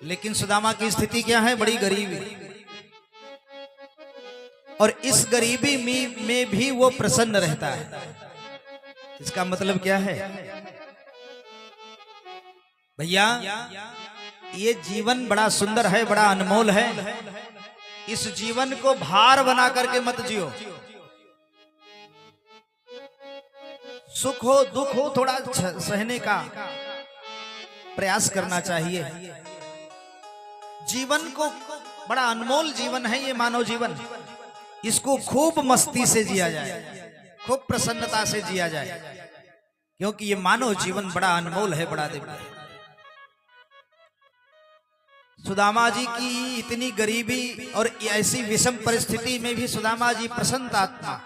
लेकिन सुदामा की स्थिति क्या है? बड़ी गरीबी। और इस गरीबी में भी वो प्रसन्न रहता है। इसका मतलब क्या है भैया? ये जीवन बड़ा सुंदर है, बड़ा अनमोल है। इस जीवन को भार बना करके मत जियो। सुख हो दुख हो थोड़ा सहने का प्रयास करना चाहिए। जीवन को बड़ा अनमोल जीवन है ये मानव जीवन। इसको खूब मस्ती से जिया जाए, खूब प्रसन्नता से जिया जाए, क्योंकि ये मानव जीवन बड़ा अनमोल है, बड़ा दिव्य है। सुदामा जी की इतनी गरीबी और ऐसी विषम परिस्थिति में भी सुदामा जी प्रसन्न आत्मा,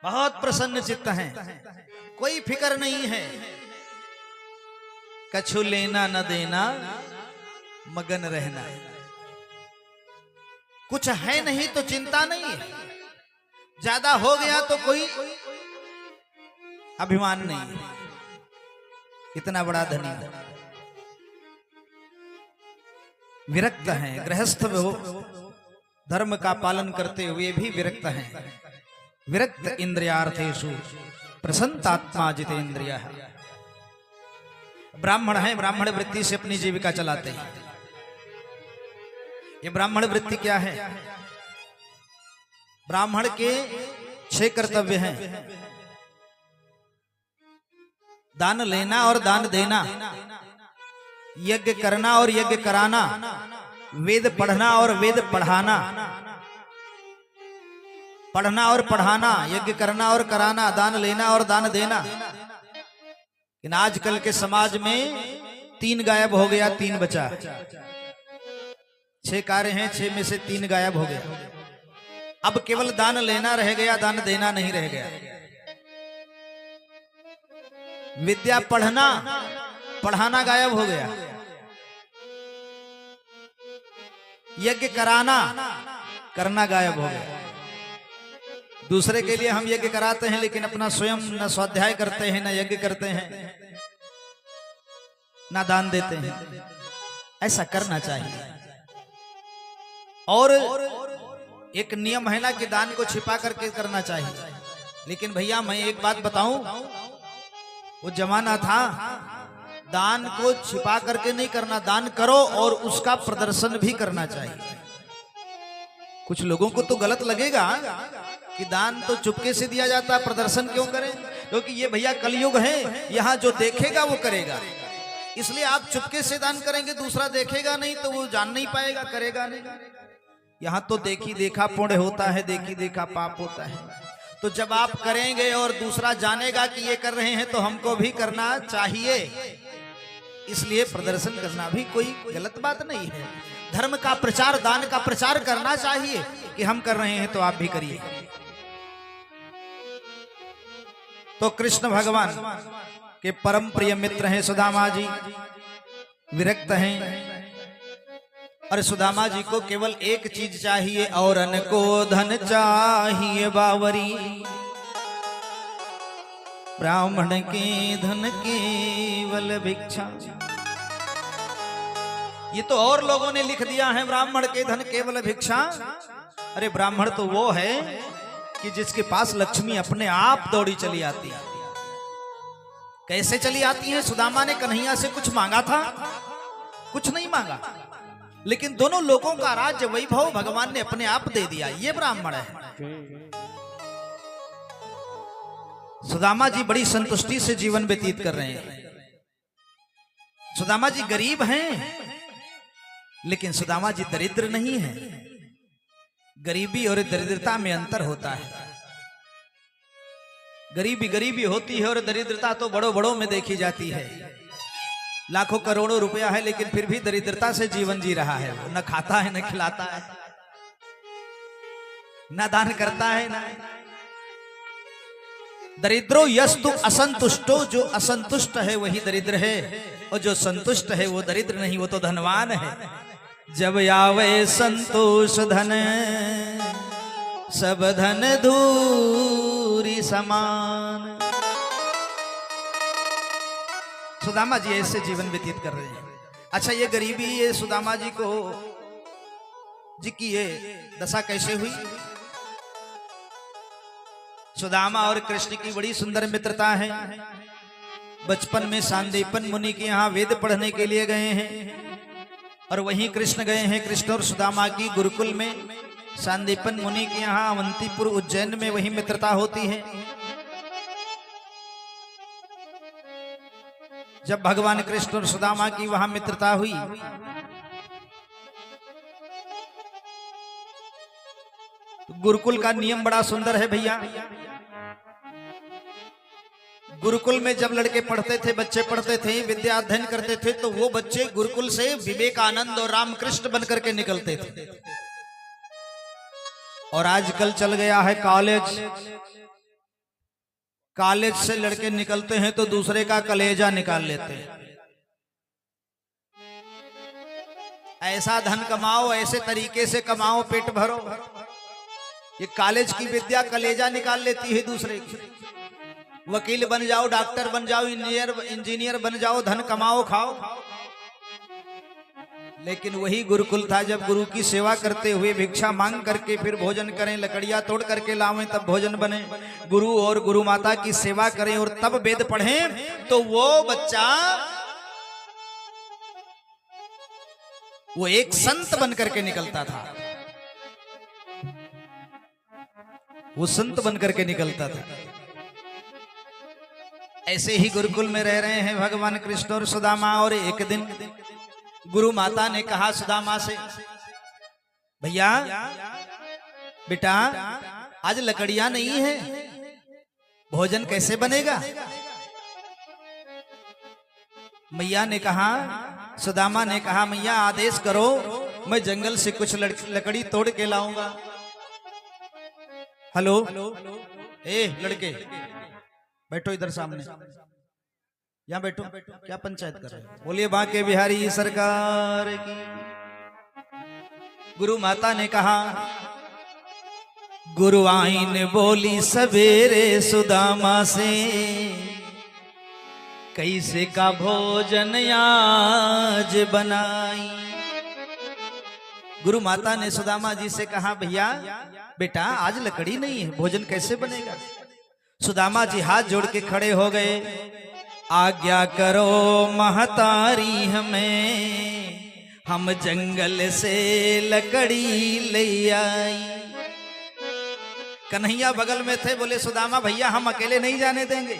बहुत प्रसन्न चित्त हैं। कोई फिक्र नहीं है, कछु लेना न देना मगन रहना। कुछ है नहीं तो चिंता नहीं है, ज्यादा हो गया तो कोई अभिमान नहीं। इतना बड़ा धनी विरक्त हैं, गृहस्थ धर्म का पालन करते हुए भी विरक्त हैं। विरक्त इंद्रियार्थेषु प्रसन्नात्मा जितेंद्रिय। ब्राह्मण हैं, ब्राह्मण वृत्ति से अपनी जीविका चलाते हैं। ये ब्राह्मण वृत्ति क्या है? ब्राह्मण के 6 कर्तव्य हैं। दान लेना और दान देना, यज्ञ करना और यज्ञ कराना, वेद पढ़ना और वेद पढ़ाना, पढ़ना और पढ़ाना, यज्ञ करना और कराना, दान लेना और दान देना। लेकिन आजकल के समाज में 3 गायब हो गया, 3 बचा। 6 कार्य हैं, 6 में से 3 गायब हो गया। अब केवल दान लेना रह गया, दान देना नहीं रह गया। विद्या पढ़ना पढ़ाना गायब हो गया। यज्ञ कराना करना गायब हो गया। दूसरे के लिए हम यज्ञ कराते हैं, लेकिन अपना स्वयं न स्वाध्याय करते हैं, न यज्ञ करते हैं, न दान देते हैं। ऐसा करना चाहिए। और एक नियम है ना कि दान को छिपा करके करना चाहिए। लेकिन भैया मैं एक बात बताऊं, वो जमाना था दान को छिपा करके नहीं करना, दान करो और उसका प्रदर्शन भी करना चाहिए। कुछ लोगों को तो गलत लगेगा कि दान तो चुपके से दिया जाता है, प्रदर्शन क्यों करें? क्योंकि ये भैया कलयुग है, यहाँ जो देखेगा वो करेगा। इसलिए आप चुपके से दान करेंगे, दूसरा देखेगा नहीं तो वो जान नहीं पाएगा, करेगा नहीं। यहाँ तो देखी देखा पुण्य होता है, देखी देखा पाप होता है। तो जब आप करेंगे और दूसरा जानेगा कि ये कर रहे हैं तो हमको भी करना चाहिए। इसलिए प्रदर्शन करना भी कोई गलत बात नहीं है। धर्म का प्रचार, दान का प्रचार करना चाहिए कि हम कर रहे हैं तो आप भी करिए। तो कृष्ण भगवान के परम प्रिय मित्र हैं सुदामा जी, विरक्त हैं। और सुदामा जी को केवल एक चीज चाहिए, और को धन चाहिए बावरी। ब्राह्मण के धन केवल भिक्षा। ये तो और लोगों ने लिख दिया है, ब्राह्मण के धन केवल भिक्षा। अरे ब्राह्मण तो वो है कि जिसके पास लक्ष्मी अपने आप दौड़ी चली आती है। कैसे चली आती है? सुदामा ने कन्हैया से कुछ मांगा था? कुछ नहीं मांगा, लेकिन दोनों लोगों का राज्य वैभव भगवान ने अपने आप दे दिया। ये ब्राह्मण है। सुदामा जी बड़ी संतुष्टि से जीवन व्यतीत कर रहे हैं। सुदामा जी गरीब हैं, लेकिन सुदामा जी दरिद्र नहीं है। गरीबी और दरिद्रता में अंतर होता है। गरीबी गरीबी होती है और दरिद्रता तो बड़ों बड़ों में देखी जाती है। लाखों करोड़ों रुपया है, लेकिन फिर भी दरिद्रता से जीवन जी रहा है। न खाता है, न खिलाता है, न दान करता है, न। दरिद्रो यस्तु असंतुष्टो, जो असंतुष्ट है वही दरिद्र है, और जो संतुष्ट है वो दरिद्र नहीं, वो तो धनवान है। जब आवे संतोष धन, सब धन धूरी समान। सुदामा जी ऐसे जीवन व्यतीत कर रहे हैं। अच्छा, ये गरीबी ये सुदामा जी को जी की ये दशा कैसे हुई? सुदामा और कृष्ण की बड़ी सुंदर मित्रता है। बचपन में सांदीपन मुनि के यहाँ वेद पढ़ने के लिए गए हैं और वहीं कृष्ण गए हैं। कृष्ण और सुदामा की गुरुकुल में सांदीपन मुनि के यहाँ अवंतीपुर उज्जैन में वही मित्रता होती है। जब भगवान कृष्ण और सुदामा की वहां मित्रता हुई तो गुरुकुल का नियम बड़ा सुंदर है भैया। गुरुकुल में जब लड़के पढ़ते थे, बच्चे पढ़ते थे, विद्या अध्ययन करते थे, तो वो बच्चे गुरुकुल से विवेकानंद और रामकृष्ण बन करके निकलते थे। और आजकल चल गया है कॉलेज। कॉलेज से लड़के निकलते हैं तो दूसरे का कलेजा निकाल लेते हैं। ऐसा धन कमाओ, ऐसे तरीके से कमाओ, पेट भरो। ये कॉलेज की विद्या कलेजा निकाल लेती है दूसरे की। वकील बन जाओ, डॉक्टर बन जाओ, इंजीनियर बन जाओ, धन कमाओ, खाओ। लेकिन वही गुरुकुल था जब गुरु की सेवा करते हुए भिक्षा मांग करके फिर भोजन करें, लकड़ियां तोड़ करके लावें तब भोजन बने, गुरु और गुरु माता की सेवा करें और तब वेद पढ़ें, तो वो बच्चा वो एक संत बन करके निकलता था। वो संत बन करके निकलता था। ऐसे ही गुरुकुल में रह रहे हैं भगवान कृष्ण और सुदामा। और एक दिन गुरु माता ने कहा सुदामा से, भैया बेटा आज लकड़ियां नहीं है, भोजन कैसे बनेगा? मैया ने कहा, सुदामा ने कहा, मैया आदेश करो, मैं जंगल से कुछ लकड़ी तोड़ के लाऊंगा। हेलो, ए लड़के बैठो इधर सामने, यहाँ बैठो। क्या पंचायत कर रहे हो? बोलिए बांके बिहारी सरकार की। गुरु माता ने कहा, गुरु आईन बोली सवेरे सुदामा से, कैसे का भोजन आज बनाई। गुरु माता ने सुदामा जी से कहा, भैया बेटा आज लकड़ी नहीं है, भोजन कैसे बनेगा? सुदामा जी हाथ जोड़ के खड़े हो गए, आज्ञा करो महतारी हमें, हम जंगल से लकड़ी ले आई। कन्हैया बगल में थे, बोले सुदामा भैया हम अकेले नहीं जाने देंगे।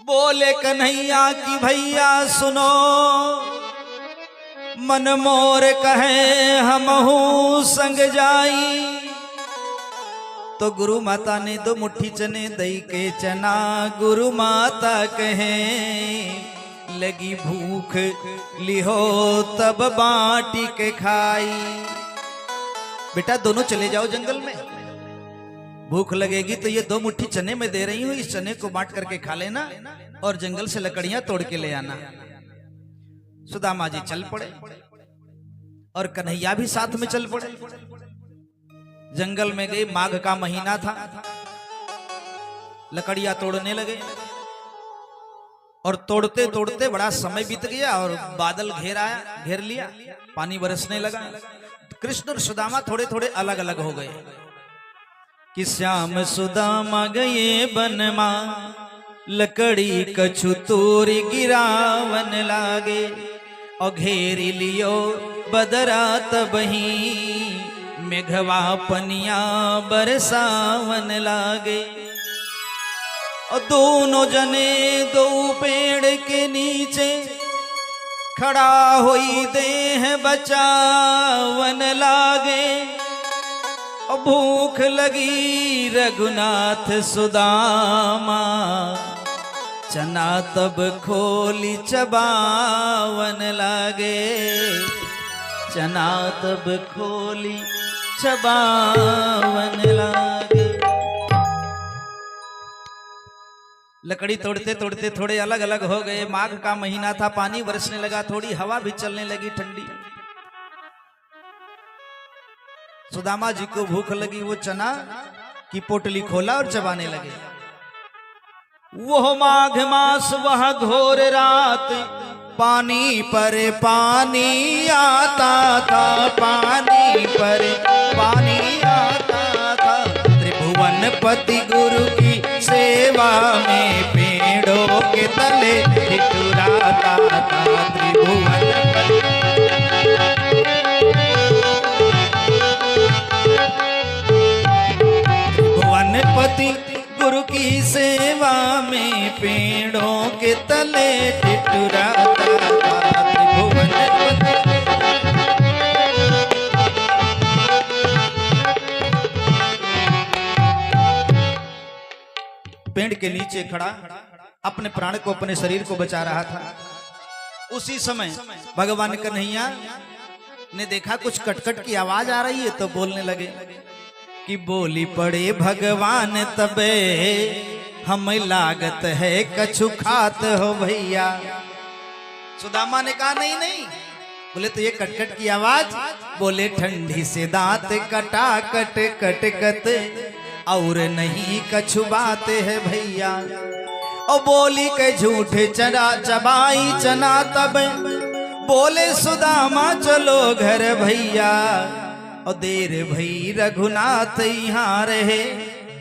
बोले कन्हैया की भैया सुनो, मन मोर कहे हमहू संग जाई। तो गुरु माता ने 2 मुट्ठी चने दई के चना, गुरु माता कहे लगी भूख लिहो तब बाटी के खाई। बेटा दोनों चले जाओ जंगल में, भूख लगेगी तो ये 2 मुट्ठी चने में दे रही हूं, इस चने को बांट करके खा लेना और जंगल से लकड़ियां तोड़ के ले आना। सुदामा जी चल पड़े और कन्हैया भी साथ में चल पड़े। जंगल में गए, माघ का महीना था, लकड़ियां तोड़ने लगे और तोड़ते तोड़ते बड़ा समय बीत गया और बादल घेर लिया, पानी बरसने लगा। कृष्ण और सुदामा थोड़े थोड़े अलग अलग हो गए कि श्याम सुदामा गए बनमा, लकड़ी कछु तोरी गिरावन लागे, और घेरी लियो बदरा तबही, मेघवा पनिया बरसावन लागे। और दोनों जने 2 पेड़ के नीचे खड़ा होई देह बचावन लागे। और भूख लगी रघुनाथ सुदामा, चना तब खोली चबावन लागे, चना तब खोली चबावन लागे। लकड़ी तोड़ते तोड़ते थोड़े अलग अलग हो गए। माघ का महीना था, पानी बरसने लगा, थोड़ी हवा भी चलने लगी ठंडी। सुदामा जी को भूख लगी, वो चना की पोटली खोला और चबाने लगे। वो माघ मास वह घोर रात, पानी पर पानी आता था, पानी पर पानी आता था। त्रिभुवन पति गुरु की सेवा में पेड़ों के तले ठिठुराता था। त्रिभुवन पति गुरु की सेवा में पेड़ों के तले ठिठुराता था। त्रिभुवन पेड़ के नीचे खड़ा अपने प्राण को, अपने शरीर को बचा रहा था। उसी समय भगवान कन्हैया ने देखा कुछ कटकट की आवाज आ रही है, तो बोलने लगे कि बोली पड़े भगवान तबे हमें लागत है कछु खात हो भैया। सुदामा ने कहा नहीं नहीं। बोले तो ये कटकट की आवाज, बोले ठंडी से दांत कटा कट कट कट और नहीं कछु बात है भैया। और बोली के झूठे चना चबाई चना तब बोले सुदामा चलो घर भैया। और देर भई रघुनाथ यहाँ रहे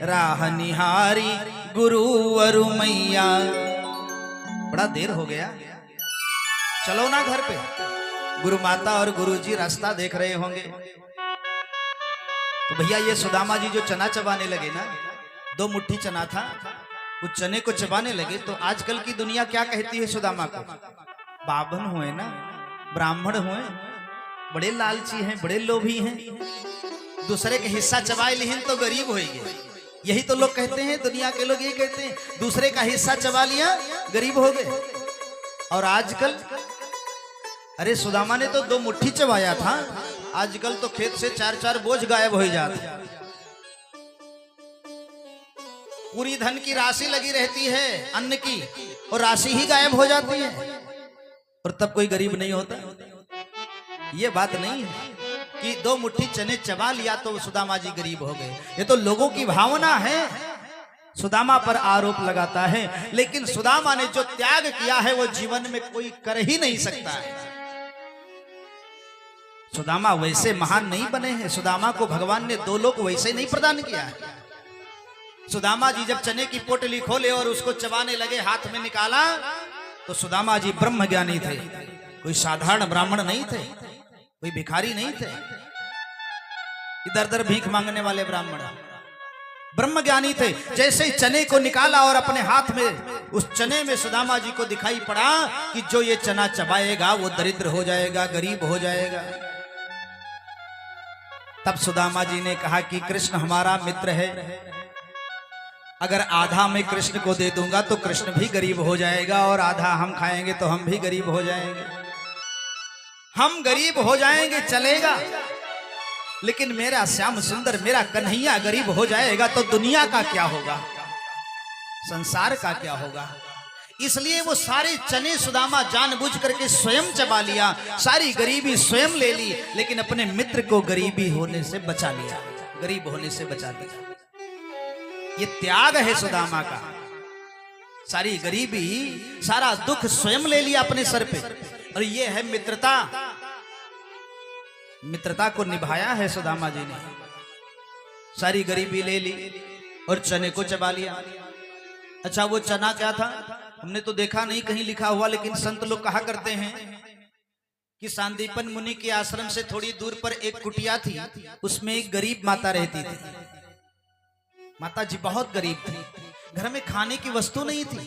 राह निहारी गुरु अरु मैया। बड़ा देर हो गया, चलो ना घर पे। गुरु माता और गुरु जी रास्ता देख रहे होंगे। तो भैया ये सुदामा जी जो चना चबाने लगे ना, 2 मुट्ठी चना था, उस चने को चबाने लगे। तो आजकल की दुनिया क्या कहती है सुदामा को? बाभन हुए ना, ब्राह्मण हुए, बड़े लालची हैं, बड़े लोभी हैं, दूसरे के हिस्सा चबाए लिहिन तो गरीब होएंगे। यही तो लोग कहते हैं, दुनिया के लोग यही कहते हैं, दूसरे का हिस्सा चबा लिया गरीब हो गए। और आजकल अरे सुदामा ने तो 2 मुट्ठी चबाया था, आजकल तो खेत से 4-4 बोझ गायब हो जाते। पूरी धन की राशि लगी रहती है अन्न की, और राशि ही गायब हो जाती है, और तब कोई गरीब नहीं होता। ये बात नहीं है कि 2 मुट्ठी चने चबा लिया तो सुदामा जी गरीब हो गए। ये तो लोगों की भावना है, सुदामा पर आरोप लगाता है। लेकिन सुदामा ने जो त्याग किया है वो जीवन में कोई कर ही नहीं सकता है। सुदामा वैसे महान नहीं बने हैं। सुदामा को भगवान ने 2 लोक वैसे नहीं प्रदान किया है। सुदामा जी जब चने की पोटली खोले और उसको चबाने लगे, हाथ में निकाला, तो सुदामा जी ब्रह्म ज्ञानी थे, कोई साधारण ब्राह्मण नहीं थे, कोई भिखारी नहीं थे, इधर उधर भीख मांगने वाले ब्राह्मण, ब्रह्म ज्ञानी थे। जैसे ही चने को निकाला और अपने हाथ में, उस चने में सुदामा जी को दिखाई पड़ा कि जो ये चना चबाएगा वो दरिद्र हो जाएगा, गरीब हो जाएगा। तब सुदामा जी ने कहा कि कृष्ण हमारा मित्र है, अगर आधा मैं कृष्ण को दे दूंगा तो कृष्ण भी गरीब हो जाएगा, और आधा हम खाएंगे तो हम भी गरीब हो जाएंगे। हम गरीब हो जाएंगे चलेगा, लेकिन मेरा श्याम सुंदर, मेरा कन्हैया गरीब हो जाएगा तो दुनिया का क्या होगा, संसार का क्या होगा। इसलिए वो सारे चने सुदामा जानबूझ करके स्वयं चबा लिया, सारी गरीबी स्वयं ले ली, लेकिन अपने मित्र को गरीबी होने से बचा लिया, गरीब होने से बचा लिया। ये त्याग है सुदामा का। सारी गरीबी, सारा दुख स्वयं ले लिया अपने सर पे, और ये है मित्रता। मित्रता को निभाया है सुदामा जी ने। सारी गरीबी ले ली और चने को चबा लिया। अच्छा, वो चना क्या था हमने तो देखा नहीं कहीं लिखा हुआ, लेकिन संत लोग कहा करते हैं कि सांदीपन मुनि के आश्रम से थोड़ी दूर पर एक कुटिया थी, उसमें एक गरीब माता रहती थी। माता जी बहुत गरीब थी, घर में खाने की वस्तु नहीं थी,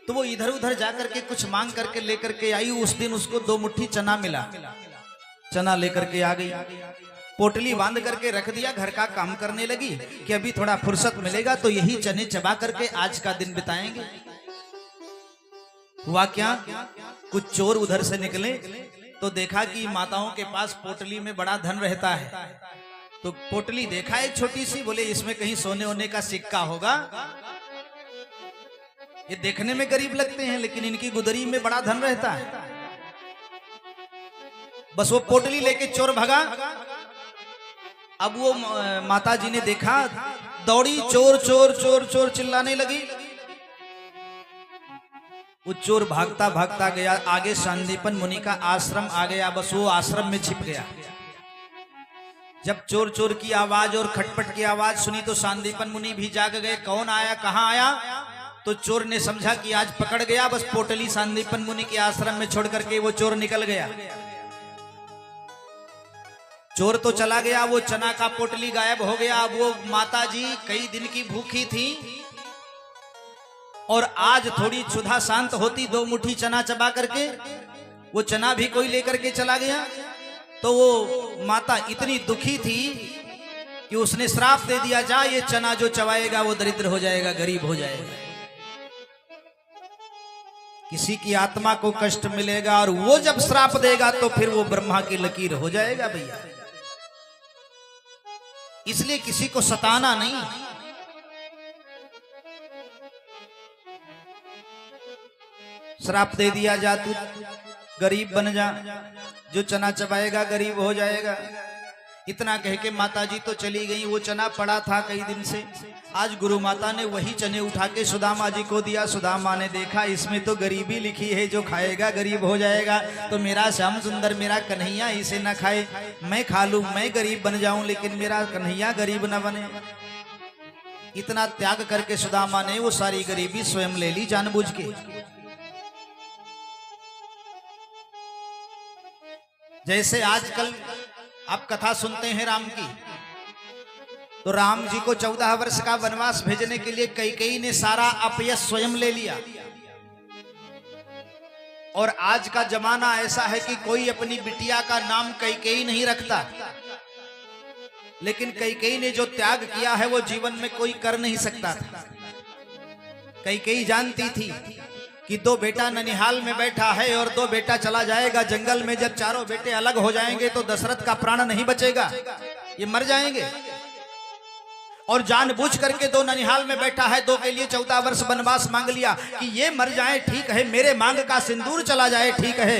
तो वो इधर उधर जाकर के कुछ मांग करके लेकर के आई। उस दिन उसको 2 मुट्ठी चना मिला, चना लेकर के आ गई, पोटली बांध करके रख दिया, घर का काम करने लगी कि अभी थोड़ा फुर्सत मिलेगा तो यही चने चबा करके आज का दिन बिताएंगे। हुआ क्या, कुछ चोर उधर से निकले तो देखा कि माताओं के पास पोटली में बड़ा धन रहता है, तो पोटली देखा एक छोटी सी, बोले इसमें कहीं सोने होने का सिक्का होगा। ये देखने में गरीब लगते हैं लेकिन इनकी गुदरी में बड़ा धन रहता है। बस वो पोटली लेके चोर भगा। अब वो माता जी ने देखा, दौड़ी, चोर चोर चोर चोर चिल्लाने लगी। वो चोर भागता भागता गया, आगे सांदीपन मुनि का आश्रम आ गया, बस वो आश्रम में छिप गया। जब चोर चोर की आवाज और खटपट की आवाज सुनी तो सांदीपन मुनि भी जाग गए। कौन आया, कहां आया? तो चोर ने समझा कि आज पकड़ गया, बस पोटली सांदीपन मुनि के आश्रम में छोड़ करके वो चोर निकल गया। चोर तो चला गया, वो चना का पोटली गायब हो गया। अब वो माता जी कई दिन की भूखी थी और आज थोड़ी क्षुधा शांत होती, 2 मुट्ठी चना चबा करके वो चना भी कोई लेकर के चला गया। तो वो माता इतनी दुखी थी कि उसने श्राप दे दिया, जा ये चना जो चबाएगा वो दरिद्र हो जाएगा, गरीब हो जाएगा। किसी की आत्मा को कष्ट मिलेगा और वो जब श्राप देगा तो फिर वो ब्रह्मा की लकीर हो जाएगा भैया। इसलिए किसी को सताना नहीं। श्राप दे दिया, जा तू गरीब बन जा, जो चना चबाएगा गरीब हो जाएगा। इतना कह के माता जी तो चली गई। वो चना पड़ा था कई दिन से, आज गुरु माता ने वही चने उठा के सुदामा जी को दिया। सुदामा ने देखा इसमें तो गरीबी लिखी है, जो खाएगा गरीब हो जाएगा, तो मेरा श्याम सुंदर मेरा कन्हैया इसे न खाए, मैं खा लूं, मैं गरीब बन जाऊं, लेकिन मेरा कन्हैया गरीब न बने। इतना त्याग करके सुदामा ने वो सारी गरीबी स्वयं ले ली जानबूझ के। जैसे आजकल आप कथा सुनते हैं राम की, तो राम जी को 14 वर्ष का वनवास भेजने के लिए कैकेयी ने सारा अपयश स्वयं ले लिया। और आज का जमाना ऐसा है कि कोई अपनी बिटिया का नाम कैकेयी नहीं रखता, लेकिन कैकेयी ने जो त्याग किया है वो जीवन में कोई कर नहीं सकता था। कैकेयी जानती थी कि 2 बेटा ननिहाल में बैठा है और 2 बेटा चला जाएगा जंगल में। जब चारों बेटे अलग हो जाएंगे तो दशरथ का प्राण नहीं बचेगा, ये मर जाएंगे। और जानबूझ करके 2 ननिहाल में बैठा है, 2 के लिए 14 वर्ष वनवास मांग लिया कि ये मर जाए ठीक है, मेरे मांग का सिंदूर चला जाए ठीक है,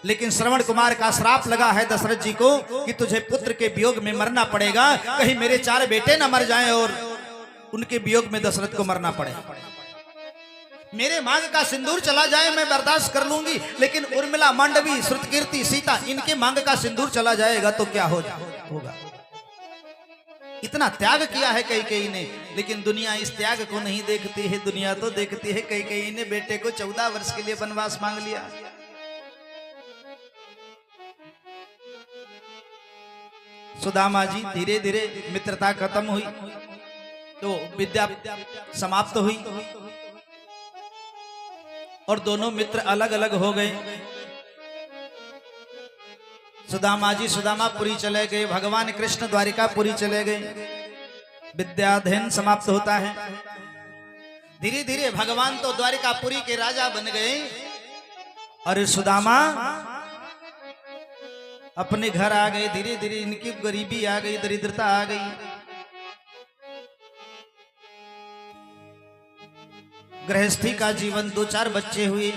लेकिन श्रवण कुमार का श्राप लगा है दशरथ जी को कि तुझे पुत्र के वियोग में मरना पड़ेगा, कहीं मेरे 4 बेटे न मर जाएं और उनके वियोग में दशरथ को मरना पड़े। मेरे मांग का सिंदूर चला जाए मैं बर्दाश्त कर लूंगी, लेकिन उर्मिला, मांडवी, श्रुतकीर्ति, सीता, इनके मांग का सिंदूर चला जाएगा तो क्या होगा। इतना त्याग किया है कैकेयी ने, लेकिन दुनिया इस त्याग को नहीं देखती है। दुनिया तो देखती है कैकेयी ने बेटे को 14 वर्ष के लिए वनवास मांग लिया। सुदामा जी धीरे धीरे मित्रता खत्म हुई तो विद्या समाप्त हुई और दोनों मित्र अलग अलग हो गए। सुदामा जी सुदामापुरी चले गए, भगवान कृष्ण द्वारिकापुरी चले गए। विद्याध्ययन समाप्त होता है। धीरे धीरे भगवान तो द्वारिकापुरी के राजा बन गए और सुदामा अपने घर आ गए। धीरे धीरे इनकी गरीबी आ गई, दरिद्रता आ गई। गृहस्थी का जीवन, 2-4 बच्चे हुए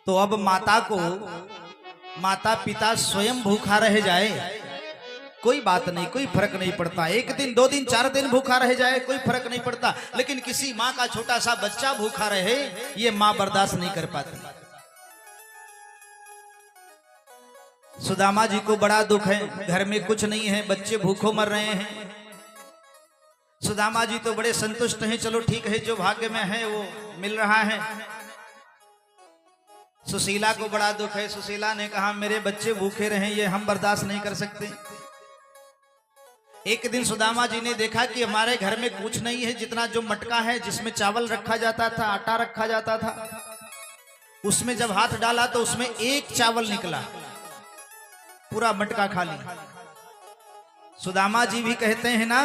तो अब माता को, माता पिता स्वयं भूखा रह जाए कोई बात नहीं, कोई फर्क नहीं पड़ता। 1 दिन 2 दिन 4 दिन भूखा रह जाए कोई फर्क नहीं पड़ता, लेकिन किसी माँ का छोटा सा बच्चा भूखा रहे ये माँ बर्दाश्त नहीं कर पाती। सुदामा जी को बड़ा दुख है, घर में कुछ नहीं है, बच्चे भूखों मर रहे हैं। सुदामा जी तो बड़े संतुष्ट हैं, चलो ठीक है जो भाग्य में है वो मिल रहा है। सुशीला को बड़ा दुख है। सुशीला ने कहा मेरे बच्चे भूखे रहे ये हम बर्दाश्त नहीं कर सकते। एक दिन सुदामा जी ने देखा कि हमारे घर में कुछ नहीं है, जितना जो मटका है जिसमें चावल रखा जाता था, आटा रखा जाता था, उसमें जब हाथ डाला तो उसमें 1 चावल निकला, पूरा मटका खाली। सुदामा जी भी कहते हैं ना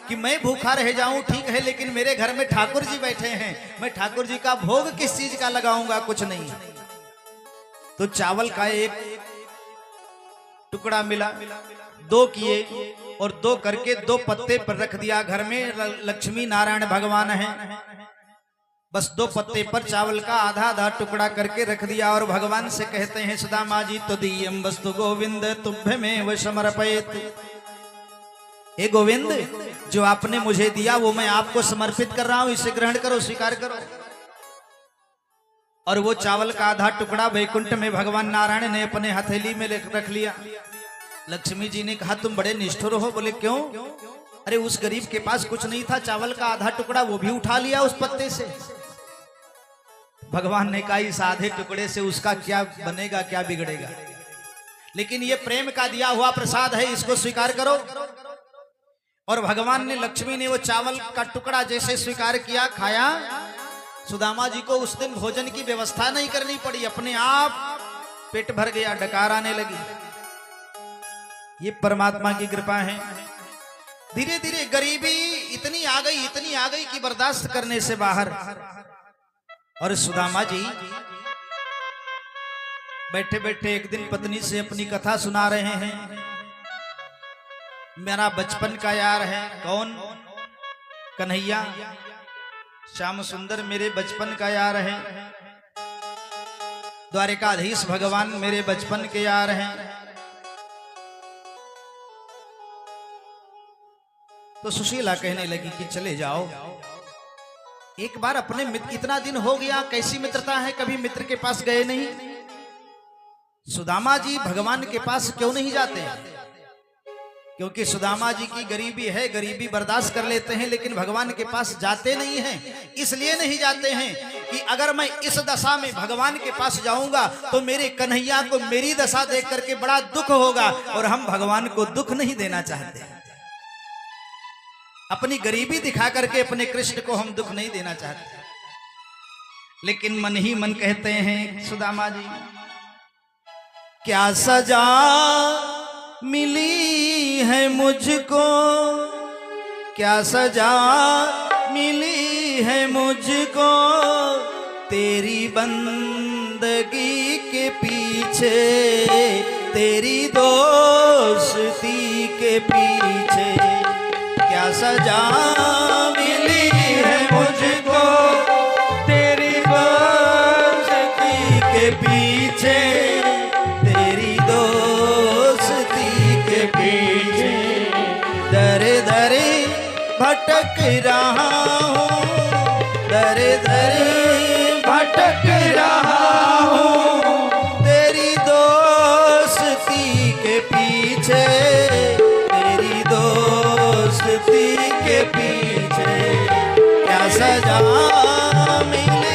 कि मैं भूखा रह जाऊं ठीक है, लेकिन मेरे घर में ठाकुर जी बैठे हैं, मैं ठाकुर जी का भोग किस चीज का लगाऊंगा, कुछ नहीं। तो चावल का 1 टुकड़ा मिला, 2 किए और 2 करके 2 पत्ते पर रख दिया। घर में लक्ष्मी नारायण भगवान हैं, बस 2 पत्ते पर चावल का आधा टुकड़ा करके रख दिया और भगवान से कहते हैं सुदामा जी त्वदीयं वस्तु गोविंद तुभ्यमेव समर्पयेत्। हे गोविंद, जो आपने मुझे दिया वो मैं आपको समर्पित कर रहा हूं, इसे ग्रहण करो, स्वीकार करो। और वो चावल का आधा टुकड़ा वैकुंठ में भगवान नारायण ने अपने हथेली में रख लिया। लक्ष्मी जी ने कहा तुम बड़े निष्ठुर हो। बोले क्यों? अरे उस गरीब के पास कुछ नहीं था, चावल का आधा टुकड़ा वो भी उठा लिया उस पत्ते से। भगवान ने कहा इस आधे टुकड़े से उसका क्या बनेगा, क्या बिगड़ेगा, लेकिन ये प्रेम का दिया हुआ प्रसाद है, इसको स्वीकार करो। और भगवान ने, लक्ष्मी ने वो चावल का टुकड़ा जैसे स्वीकार किया, खाया। सुदामा जी को उस दिन भोजन की व्यवस्था नहीं करनी पड़ी, अपने आप पेट भर गया, डकार आने लगी। ये परमात्मा की कृपा है। धीरे धीरे गरीबी इतनी आ गई कि बर्दाश्त करने से बाहर। और सुदामा जी बैठे बैठे एक दिन पत्नी से अपनी कथा सुना रहे हैं। मेरा बचपन का यार है। कौन? कन्हैया, श्याम सुंदर मेरे बचपन का यार है। द्वारिकाधीश भगवान मेरे बचपन के यार हैं। तो सुशीला कहने लगी कि चले जाओ एक बार अपने मित्र, इतना दिन हो गया, कैसी मित्रता है, कभी मित्र के पास गए नहीं। सुदामा जी भगवान के पास क्यों नहीं जाते? क्योंकि सुदामा जी की गरीबी है, गरीबी बर्दाश्त कर लेते हैं, लेकिन भगवान के पास जाते नहीं हैं। इसलिए नहीं जाते हैं कि अगर मैं इस दशा में भगवान के पास जाऊंगा तो मेरे कन्हैया को मेरी दशा देख करके बड़ा दुख होगा, और हम भगवान को दुख नहीं देना चाहते। अपनी गरीबी दिखा करके अपने कृष्ण को हम दुख नहीं देना चाहते। लेकिन मन ही मन कहते हैं सुदामा जी, क्या सजा मिली है मुझको, क्या सजा मिली है मुझको, तेरी बंदगी के पीछे, तेरी दोस्ती के पीछे। क्या सजा मिली है मुझको, तेरी दोस्ती के पीछे, तेरी दोस्ती के पीछे। दरे दरे भटक रहा हूँ, दरे दरे भटक रहा हूँ, तेरी दोस्ती के पीछे, तेरी दोस्ती के पीछे। क्या सजा मिली।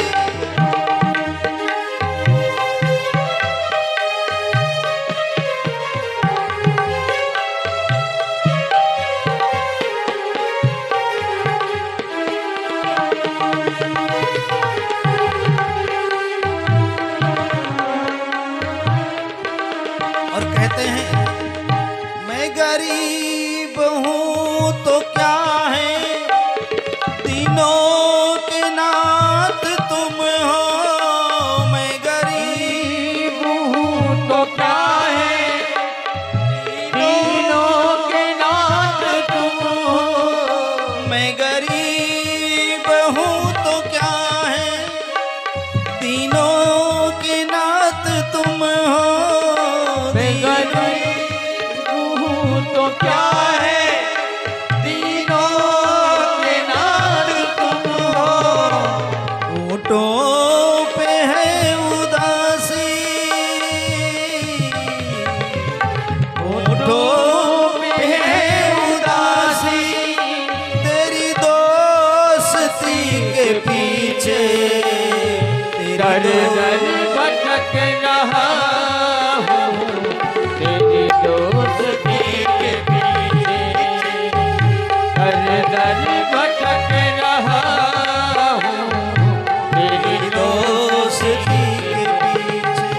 और कहते हैं मैं गरीब हूं तो क्या है, तीनों के नाथ तुम हो। मैं गरीब हूं तो क्या है, तीनों के नाथ तुम हो। मैं गरीब हूं तो क्या है, तीनों के नाथ तुम हो। मैं गरीब हूं तो क्या है, तीनों के नाथ तुम हो। ऊँटों पे है उदासी, ऊँटों पे है उदासी, तेरी दोस्ती के पीछे, तेरा दर भटक रहा हूँ, तेरी दोस्ती के पीछे, दर दर भटक रहा हूँ, तेरी दोस्ती के पीछे।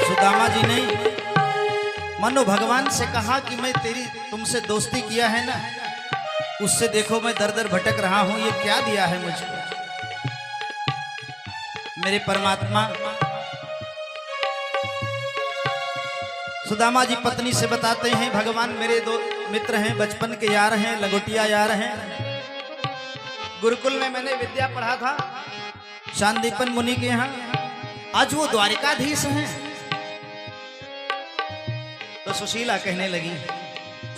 सुदामा जी ने मनो भगवान से कहा कि मैं तुमसे दोस्ती किया है ना, उससे देखो मैं दर दर भटक रहा हूं, ये क्या दिया है मुझको। मेरे परमात्मा सुदामा जी पत्नी से बताते हैं, भगवान मेरे दो मित्र हैं, बचपन के यार हैं, लंगोटिया यार हैं। गुरुकुल में मैंने विद्या पढ़ा था शांतिपन मुनि के यहाँ। आज वो द्वारिकाधीश हैं। तो सुशीला कहने लगी,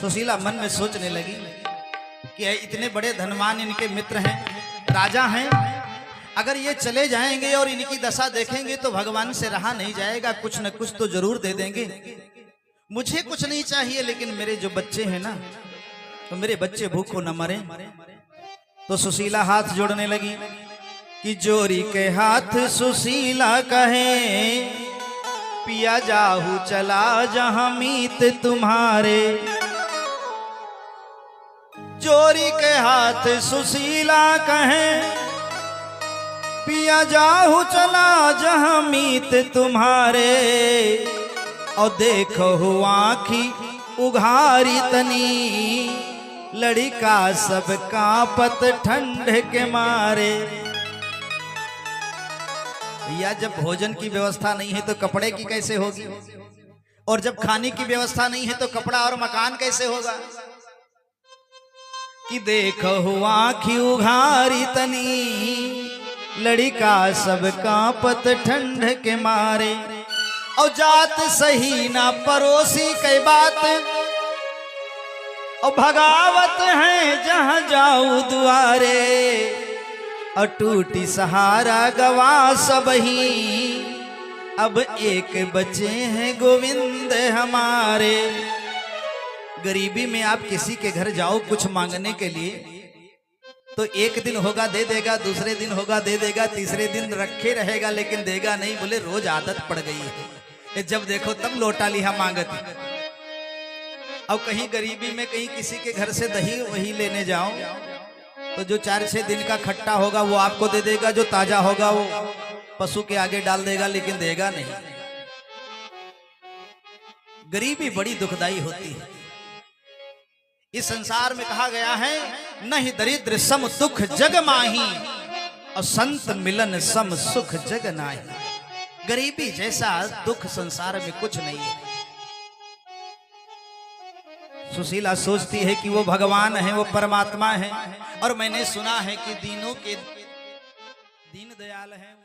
सुशीला मन में सोचने लगी कि इतने बड़े धनवान इनके मित्र हैं, राजा हैं, अगर ये चले जाएंगे और इनकी दशा देखेंगे तो भगवान से रहा नहीं जाएगा, कुछ न कुछ तो जरूर दे देंगे। मुझे कुछ नहीं चाहिए, लेकिन मेरे जो बच्चे हैं ना, तो मेरे बच्चे भूखों न मरे। तो सुशीला हाथ जोड़ने लगी कि जोरी के हाथ सुशीला कहे, पिया जाहू चला जहां मीत तुम्हारे। जोरी के हाथ सुशीला कहे, पिया जाहू चला जहां मीत तुम्हारे। और देखो आँखी उघारी तनी, लड़का सब कांपत ठंड के मारे। भैया जब भोजन की व्यवस्था नहीं है तो कपड़े की कैसे होगी, और जब खाने की व्यवस्था नहीं है तो कपड़ा और मकान कैसे होगा। कि देखो आँखी उघारी तनी, लड़का सब कांपत ठंड के मारे। और जात सही ना पड़ोसी कई बात, और भगावत है जहां जाऊं दुआरे। और टूटी सहारा गवा सब ही, अब एक बचे हैं गोविंद हमारे। गरीबी में आप किसी के घर जाओ कुछ मांगने के लिए, तो एक दिन होगा दे देगा, दूसरे दिन होगा दे देगा, तीसरे दिन रखे रहेगा लेकिन देगा नहीं। बोले रोज आदत पड़ गई है, जब देखो तब लोटा लिहा मांगती। अब कहीं गरीबी में कहीं किसी के घर से दही वही लेने जाओ, तो जो 4-6 दिन का खट्टा होगा वो आपको दे देगा, जो ताजा होगा वो पशु के आगे डाल देगा, लेकिन देगा नहीं। गरीबी बड़ी दुखदाई होती है। इस संसार में कहा गया है, नहीं दरिद्र सम दुख जग माही, और संत मिलन सम सुख जग नाही। गरीबी जैसा दुख संसार में कुछ नहीं है। सुशीला सोचती है कि वो भगवान है, वो परमात्मा है, और मैंने सुना है कि दीनों के दीन दयाल है।